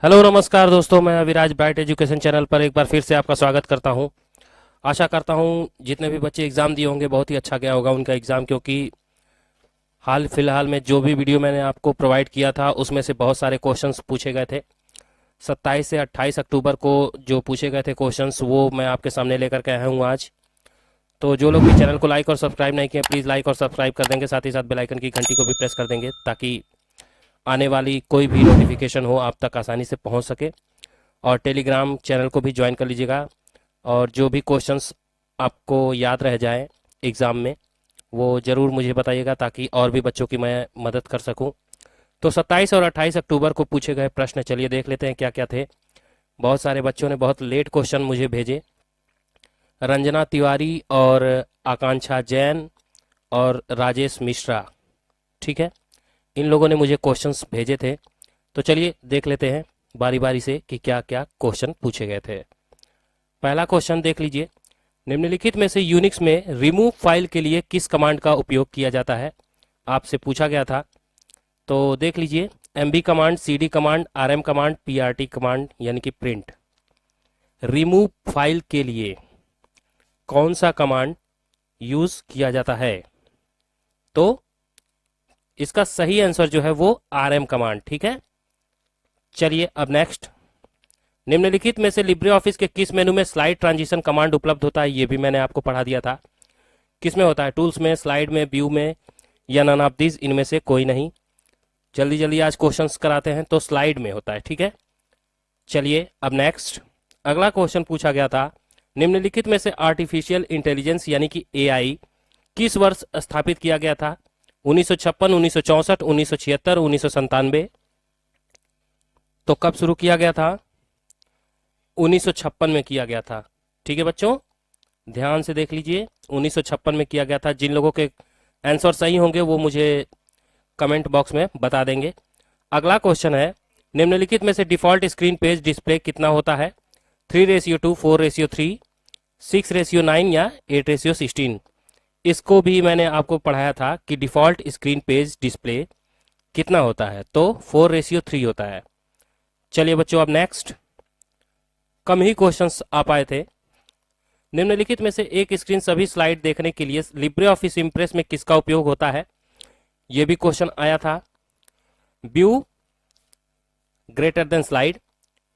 Hello नमस्कार दोस्तों, मैं अविराज ब्राइट एजुकेशन चैनल पर एक बार फिर से आपका स्वागत करता हूं। आशा करता हूं जितने भी बच्चे एग्ज़ाम दिए होंगे बहुत ही अच्छा गया होगा उनका एग्ज़ाम, क्योंकि हाल फिलहाल में जो भी वीडियो मैंने आपको प्रोवाइड किया था उसमें से बहुत सारे क्वेश्चंस पूछे गए थे। 27 से 28 अक्टूबर को जो पूछे गए थे क्वेश्चंस वो मैं आपके सामने लेकर के आया हूँ आज। तो जो लोग भी चैनल को लाइक और सब्सक्राइब नहीं किए प्लीज़ लाइक और सब्सक्राइब कर देंगे, साथ ही साथ बेल आइकन की घंटी को भी प्रेस कर देंगे ताकि आने वाली कोई भी नोटिफिकेशन हो आप तक आसानी से पहुंच सके। और टेलीग्राम चैनल को भी ज्वाइन कर लीजिएगा, और जो भी क्वेश्चंस आपको याद रह जाए एग्ज़ाम में वो ज़रूर मुझे बताइएगा ताकि और भी बच्चों की मैं मदद कर सकूं। तो 27 और 28 अक्टूबर को पूछे गए प्रश्न चलिए देख लेते हैं क्या क्या थे। बहुत सारे बच्चों ने बहुत लेट क्वेश्चन मुझे भेजे। रंजना तिवारी और आकांक्षा जैन और राजेश मिश्रा, ठीक है, इन लोगों ने मुझे क्वेश्चंस भेजे थे। तो चलिए देख लेते हैं बारी बारी से कि क्या क्या क्वेश्चन पूछे गए थे। पहला क्वेश्चन देख लीजिए, निम्नलिखित में से यूनिक्स में रिमूव फाइल के लिए किस कमांड का उपयोग किया जाता है, आपसे पूछा गया था। तो देख लीजिए, MB command, CD command, RM command, PRT command यानी कि प्रिंट। रिमूव फाइल के लिए कौन सा कमांड यूज किया जाता है? तो इसका सही आंसर जो है वो आरएम कमांड, ठीक है। चलिए अब नेक्स्ट, निम्नलिखित में से लिब्रे ऑफिस के किस मेनू में स्लाइड ट्रांजिशन कमांड उपलब्ध होता है? ये भी मैंने आपको पढ़ा दिया था। किस में होता है? टूल्स में, स्लाइड में, व्यू में या नन ऑफ दीज, इनमें से कोई नहीं। जल्दी जल्दी आज क्वेश्चंस कराते हैं। तो स्लाइड में होता है, ठीक है। चलिए अब नेक्स्ट, अगला क्वेश्चन पूछा गया था, निम्नलिखित में से आर्टिफिशियल इंटेलिजेंस यानी कि एआई किस वर्ष स्थापित किया गया था? 1956, 1964, 1976, 1997। तो कब शुरू किया गया था? 1956 में किया गया था, ठीक है बच्चों, ध्यान से देख लीजिए। 1956 में किया गया था। जिन लोगों के आंसर सही होंगे वो मुझे कमेंट बॉक्स में बता देंगे। अगला क्वेश्चन है, निम्नलिखित में से डिफॉल्ट स्क्रीन पेज डिस्प्ले कितना होता है? 3:2, 4:3, 6:9 या 8:16। इसको भी मैंने आपको पढ़ाया था कि डिफॉल्ट स्क्रीन पेज डिस्प्ले कितना होता है। तो 4:3 होता है। चलिए बच्चों अब नेक्स्ट, कम ही क्वेश्चंस आ पाए थे। निम्नलिखित में से एक स्क्रीन सभी स्लाइड देखने के लिए लिब्रे ऑफिस इंप्रेस में किसका उपयोग होता है? यह भी क्वेश्चन आया था। View greater than slide,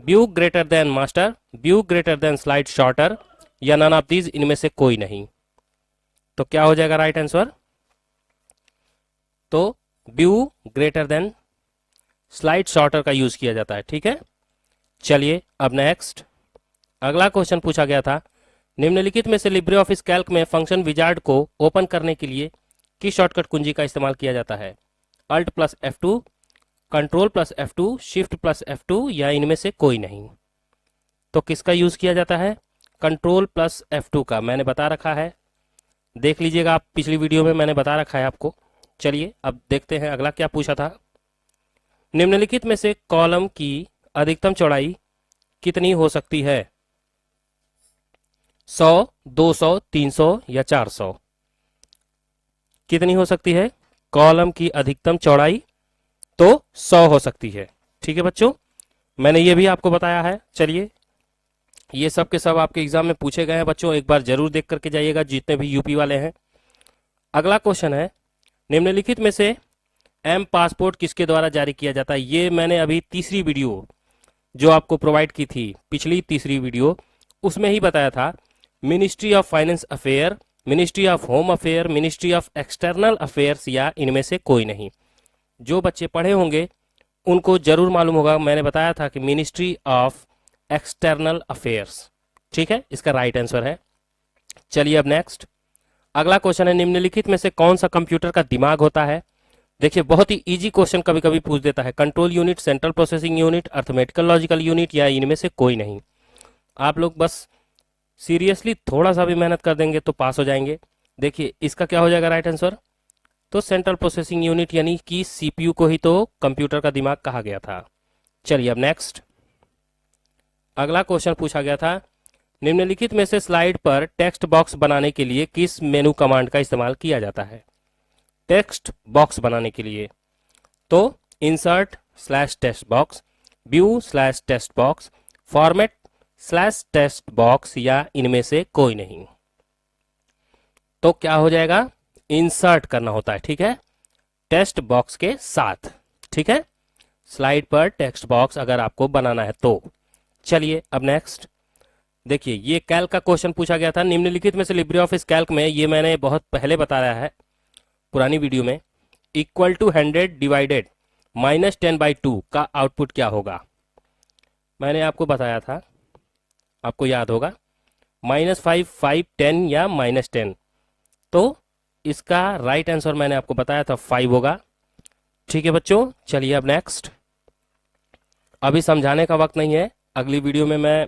view greater than master, view greater than slide shorter या नन ऑफ दीज, इनमें से कोई नहीं। तो क्या हो जाएगा राइट आंसर? तो view greater than slide shorter का यूज किया जाता है, ठीक है। चलिए अब नेक्स्ट, अगला क्वेश्चन पूछा गया था, निम्नलिखित में से लिब्रे ऑफिस कैल्क में फंक्शन विजार्ड को ओपन करने के लिए किस शॉर्टकट कुंजी का इस्तेमाल किया जाता है? Alt plus F2, control plus F2, shift plus F2 या इनमें से कोई नहीं। तो किसका यूज किया जाता है? कंट्रोल प्लस F2 का मैंने बता रखा है, देख लीजिएगा आप, पिछली वीडियो में मैंने बता रखा है आपको। चलिए अब देखते हैं अगला क्या पूछा था। निम्नलिखित में से कॉलम की अधिकतम चौड़ाई कितनी हो सकती है? 100, 200, 300 या 400? कितनी हो सकती है कॉलम की अधिकतम चौड़ाई? तो 100 हो सकती है, ठीक है बच्चों, मैंने ये भी आपको बताया है। चलिए ये सब के सब आपके एग्जाम में पूछे गए हैं बच्चों, एक बार जरूर देख करके जाइएगा जितने भी यूपी वाले हैं। अगला क्वेश्चन है, निम्नलिखित में से एम पासपोर्ट किसके द्वारा जारी किया जाता है? ये मैंने अभी तीसरी वीडियो जो आपको प्रोवाइड की थी, पिछली तीसरी वीडियो, उसमें ही बताया था। Ministry of finance affair, ministry of home affair, ministry of external affairs या इनमें से कोई नहीं। जो बच्चे पढ़े होंगे उनको जरूर मालूम होगा, मैंने बताया था कि मिनिस्ट्री ऑफ एक्सटर्नल अफेयर्स, ठीक है, इसका राइट आंसर है। चलिए अब नेक्स्ट, अगला क्वेश्चन है, निम्नलिखित में से कौन सा कंप्यूटर का दिमाग होता है? देखिए बहुत ही इजी क्वेश्चन कभी कभी पूछ देता है। Control unit, central processing unit, arithmetical logical unit या इनमें से कोई नहीं। आप लोग बस सीरियसली थोड़ा सा भी मेहनत कर देंगे तो पास हो जाएंगे। देखिए इसका क्या हो जाएगा राइट आंसर? तो सेंट्रल प्रोसेसिंग यूनिट यानी कि सीपीयू को ही तो कंप्यूटर का दिमाग कहा गया था। चलिए अब नेक्स्ट, अगला क्वेश्चन पूछा गया था, निम्नलिखित में से स्लाइड पर टेक्स्ट बॉक्स बनाने के लिए किस मेनू कमांड का इस्तेमाल किया जाता है? टेक्स्ट बॉक्स बनाने के लिए तो insert slash text box, text box, text box या इनमें से कोई नहीं। तो क्या हो जाएगा, इंसर्ट करना होता है, ठीक है, टेक्स्ट बॉक्स के साथ, ठीक है, स्लाइड पर टेक्स्ट बॉक्स अगर आपको बनाना है तो। चलिए अब नेक्स्ट देखिए, ये कैल्क का क्वेश्चन पूछा गया था, निम्नलिखित में से लिब्रे ऑफिस कैल्क में, ये मैंने बहुत पहले बताया है पुरानी वीडियो में, इक्वल टू 100 डिवाइडेड -10/2 का आउटपुट क्या होगा। मैंने आपको बताया था, आपको याद होगा, -5, 5, 10 या -10। तो इसका राइट आंसर मैंने आपको बताया था 5 होगा, ठीक है बच्चों। चलिए अब नेक्स्ट, अभी समझाने का वक्त नहीं है, अगली वीडियो में मैं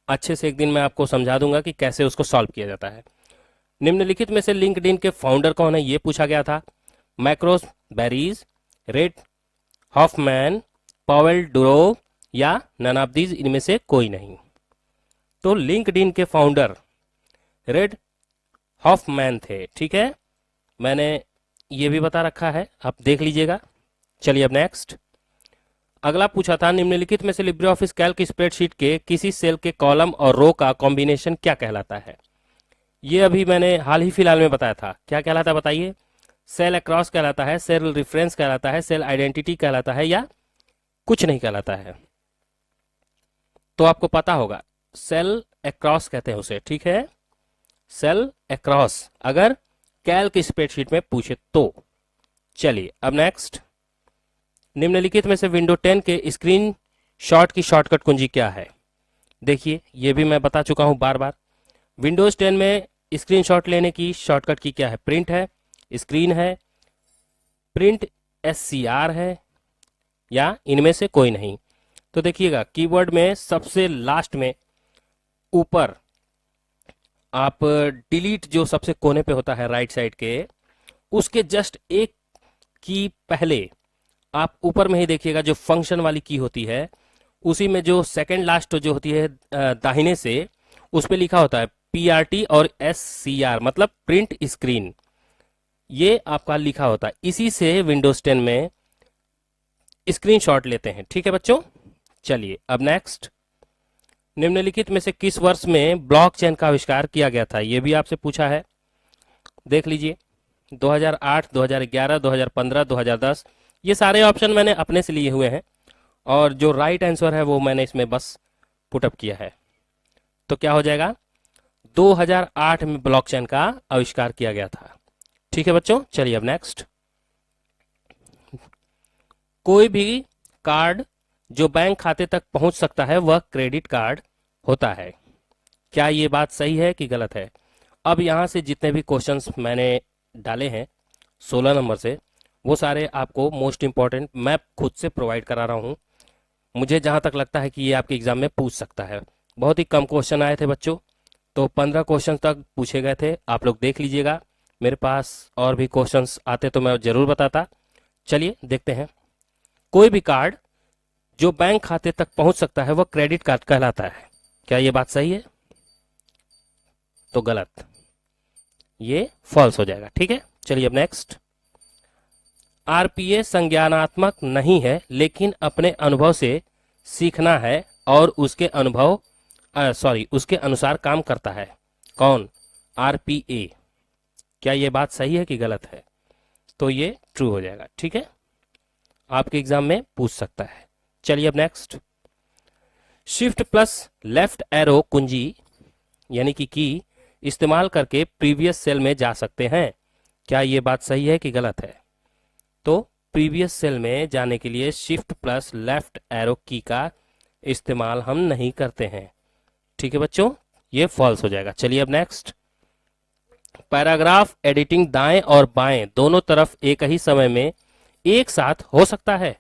अच्छे से एक दिन मैं आपको समझा दूंगा कि कैसे उसको सॉल्व किया जाता है। निम्नलिखित में से लिंक्डइन के फाउंडर कौन है, ये पूछा गया था। मैक्रोस बेरीज, रेड हॉफमैन, पावेल डुरोव या नन ऑफ दीज, इनमें से कोई नहीं। तो लिंक्डइन के फाउंडर रेड हॉफमैन थे, ठीक है, मैंने ये भी बता रखा है, आप देख लीजिएगा। चलिए अब नेक्स्ट, अगला पूछा था, निम्नलिखित में से लिब्रे ऑफिस कैल्क स्प्रेडशीट के किसी सेल के कॉलम और रो का कॉम्बिनेशन क्या कहलाता है। ये अभी मैंने हाल ही फिलहाल में बताया था, क्या कहलाता है बताइए। सेल अक्रॉस कहलाता है, सेल रेफरेंस कहलाता है, सेल आइडेंटिटी कहलाता है, या कुछ नहीं कहलाता है। तो आपको पता होगा, सेल अक्रॉस कहते हैं उसे, ठीक है, सेल अक्रॉस, अगर कैल्क स्प्रेडशीट में पूछे तो। चलिए अब नेक्स्ट, निम्नलिखित में से विंडो 10 के स्क्रीन शॉट की शॉर्टकट कुंजी क्या है। देखिए, ये भी मैं बता चुका हूं बार बार, विंडोज 10 में स्क्रीनशॉट लेने की शॉर्टकट की क्या है, प्रिंट है, स्क्रीन है, प्रिंट SCR है, या इनमें से कोई नहीं। तो देखिएगा, कीबोर्ड में सबसे लास्ट में ऊपर आप डिलीट जो सबसे कोने पे होता है राइट साइड के, उसके जस्ट एक की पहले आप ऊपर में ही देखिएगा, जो फंक्शन वाली की होती है, उसी में जो सेकंड लास्ट जो होती है दाहिने से, उस पे लिखा होता है PRT और SCR, मतलब प्रिंट स्क्रीन, ये आपका लिखा होता है। इसी से विंडोज 10 में स्क्रीनशॉट लेते हैं, ठीक है बच्चों। चलिए अब नेक्स्ट, निम्नलिखित में से किस वर्ष में ब्लॉकचेन का आविष्कार किया गया था, यह भी आपसे पूछा है, देख लीजिए। 2008, 2011, 2015, 2010, ये सारे ऑप्शन मैंने अपने से लिए हुए हैं, और जो राइट आंसर है वो मैंने इसमें बस पुटअप किया है। तो क्या हो जाएगा, 2008 में ब्लॉकचेन का आविष्कार किया गया था, ठीक है बच्चों। चलिए अब नेक्स्ट, कोई भी कार्ड जो बैंक खाते तक पहुंच सकता है वह क्रेडिट कार्ड होता है। क्या ये बात सही है कि गलत है। अब यहां से जितने भी क्वेश्चंस मैंने डाले हैं 16 नंबर से, वो सारे आपको मोस्ट इंपॉर्टेंट मैं खुद से प्रोवाइड करा रहा हूं। मुझे जहां तक लगता है कि ये आपके एग्जाम में पूछ सकता है। बहुत ही कम क्वेश्चन आए थे बच्चों, तो 15 क्वेश्चन तक पूछे गए थे, आप लोग देख लीजिएगा। मेरे पास और भी क्वेश्चंस आते तो मैं जरूर बताता। चलिए देखते हैं, कोई भी कार्ड जो बैंक खाते तक पहुंच सकता है वह क्रेडिट कार्ड कहलाता है। क्या ये बात सही है। तो गलत, ये फॉल्स हो जाएगा, ठीक है। चलिए अब नेक्स्ट, आरपीए संज्ञानात्मक नहीं है लेकिन अपने अनुभव से सीखना है और उसके उसके अनुसार काम करता है। कौन, आरपीए। क्या ये बात सही है कि गलत है। तो ये ट्रू हो जाएगा, ठीक है, आपके एग्जाम में पूछ सकता है। चलिए अब next, shift plus left arrow कुंजी यानी कि की इस्तेमाल करके प्रीवियस सेल में जा सकते हैं। क्या ये बात सही है कि गलत है। तो प्रीवियस सेल में जाने के लिए शिफ्ट प्लस लेफ्ट एरो की का इस्तेमाल हम नहीं करते हैं, ठीक है बच्चों, ये फॉल्स हो जाएगा। चलिए अब नेक्स्ट, पैराग्राफ एडिटिंग दाएं और बाएं दोनों तरफ एक ही समय में एक साथ हो सकता है।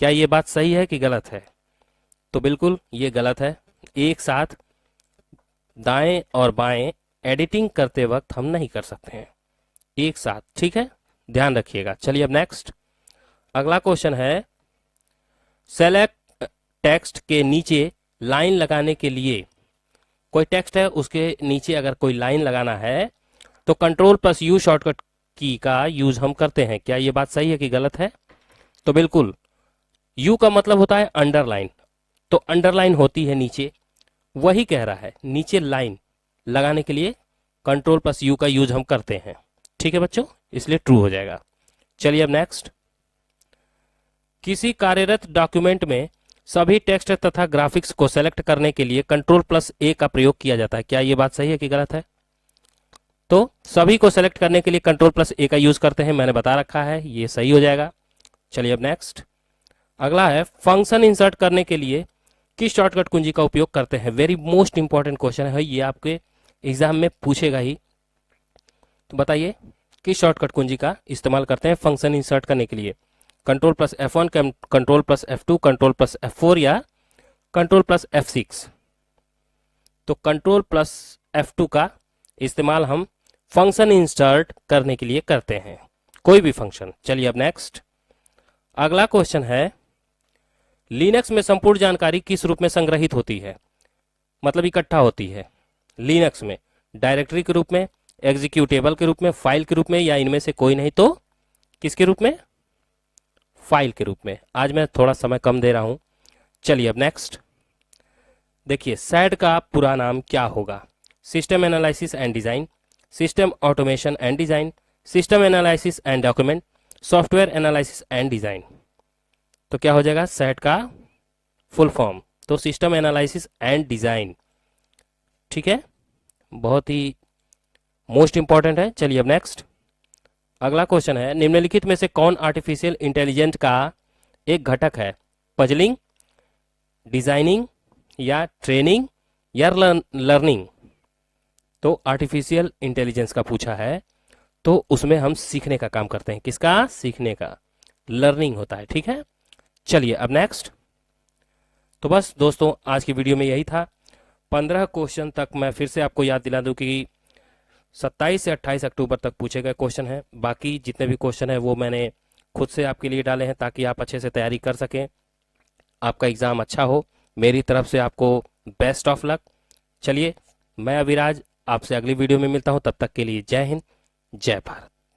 क्या ये बात सही है कि गलत है। तो बिल्कुल ये गलत है, एक साथ दाएं और बाएं एडिटिंग करते वक्त हम नहीं कर सकते हैं एक साथ, ठीक है, ध्यान रखिएगा। चलिए अब नेक्स्ट, अगला क्वेश्चन है, सेलेक्ट टेक्स्ट के नीचे लाइन लगाने के लिए, कोई टेक्स्ट है उसके नीचे अगर कोई लाइन लगाना है तो कंट्रोल प्लस यू शॉर्टकट की का यूज हम करते हैं। क्या ये बात सही है कि गलत है। तो बिल्कुल, यू का मतलब होता है अंडरलाइन तो अंडरलाइन होती है नीचे, वही कह रहा है नीचे लाइन लगाने के लिए कंट्रोल प्लस यू का यूज हम करते हैं। ठीक है बच्चों, इसलिए ट्रू हो जाएगा। चलिए अब नेक्स्ट, किसी कार्यरत डॉक्यूमेंट में सभी टेक्स्ट तथा ग्राफिक्स को सेलेक्ट करने के लिए कंट्रोल प्लस ए का प्रयोग किया जाता है। क्या ये बात सही है कि गलत है? तो सभी को सेलेक्ट करने के लिए कंट्रोल प्लस ए का यूज करते हैं, मैंने बता रखा है, ये सही हो जाएगा। चलिए अब नेक्स्ट, अगला है फंक्शन इंसर्ट करने के लिए किस शॉर्टकट कुंजी का उपयोग करते हैं। वेरी मोस्ट इंपॉर्टेंट क्वेश्चन है, ये आपके एग्जाम में पूछेगा ही। तो बताइए किस शॉर्टकट कुंजी का इस्तेमाल करते हैं फंक्शन इंसर्ट करने के लिए। Control plus F1, control plus F2, control plus F4 या कंट्रोल प्लस F6। तो कंट्रोल प्लस F2 का इस्तेमाल हम फंक्शन इंसर्ट करने के लिए करते हैं, कोई भी फंक्शन। चलिए अब नेक्स्ट, अगला क्वेश्चन है लिनक्स में संपूर्ण जानकारी किस रूप में संग्रहित होती है, मतलब इकट्ठा होती है। लिनक्स में डायरेक्टरी के रूप में, एग्जीक्यूटेबल के रूप में, फाइल के रूप में, या इनमें से कोई नहीं तो किसके रूप में? फाइल के रूप में। आज मैं थोड़ा समय कम दे रहा हूं। चलिए अब नेक्स्ट देखिए, सैड का पूरा नाम क्या होगा? System analysis and design, system automation and design, system analysis and document, software analysis and design. तो क्या हो जाएगा सैड का फुल फॉर्म? तो सिस्टम एनालिसिस एंड डिजाइन। ठीक है, बहुत ही मोस्ट इंपॉर्टेंट है। चलिए अब नेक्स्ट, अगला क्वेश्चन है निम्नलिखित में से कौन आर्टिफिशियल इंटेलिजेंस का एक घटक है? पजलिंग, डिजाइनिंग या ट्रेनिंग या लर्निंग। तो आर्टिफिशियल इंटेलिजेंस का पूछा है, तो उसमें हम सीखने का काम करते हैं। किसका? सीखने का, लर्निंग होता है। ठीक है, चलिए अब नेक्स्ट। तो बस दोस्तों आज की वीडियो में यही था। 15 क्वेश्चन तक मैं फिर से आपको याद दिला दूं कि 27 से 28 अक्टूबर तक पूछे गए क्वेश्चन हैं। बाकी जितने भी क्वेश्चन हैं वो मैंने खुद से आपके लिए डाले हैं ताकि आप अच्छे से तैयारी कर सकें, आपका एग्ज़ाम अच्छा हो। मेरी तरफ से आपको बेस्ट ऑफ लक। चलिए मैं अविराज आपसे अगली वीडियो में मिलता हूं, तब तक के लिए जय हिंद, जय भारत।